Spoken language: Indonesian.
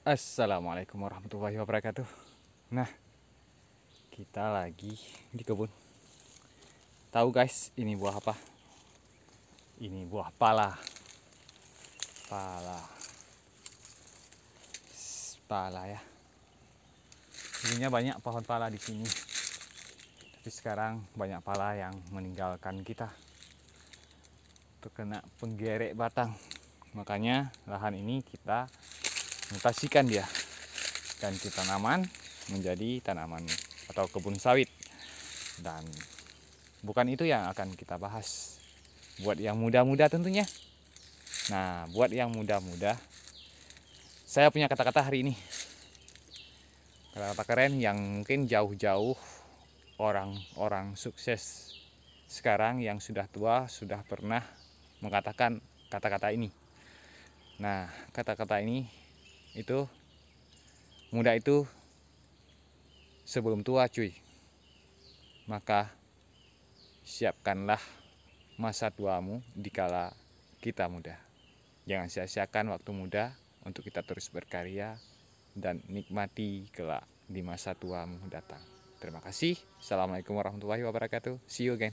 Assalamualaikum warahmatullahi wabarakatuh. Nah, kita lagi di kebun. Tahu guys, ini buah apa? Ini buah pala. Pala. Pala ya. Dulunya banyak pohon pala di sini. Tapi sekarang banyak pala yang meninggalkan kita. Terkena penggerek batang. Makanya lahan ini kita mutasikan dia. Ganti tanaman menjadi tanaman atau kebun sawit. Dan bukan itu yang akan kita bahas. Buat yang muda-muda tentunya. Nah, buat yang muda-muda, saya punya kata-kata hari ini. Kata-kata keren yang mungkin jauh-jauh orang-orang sukses sekarang yang sudah tua sudah pernah mengatakan kata-kata ini. Nah, kata-kata ini itu muda itu sebelum tua cuy. Maka siapkanlah masa tuamu dikala kita muda. Jangan sia-siakan waktu muda untuk kita terus berkarya dan nikmati kelak di masa tuamu datang. Terima kasih. Assalamualaikum warahmatullahi wabarakatuh. See you again.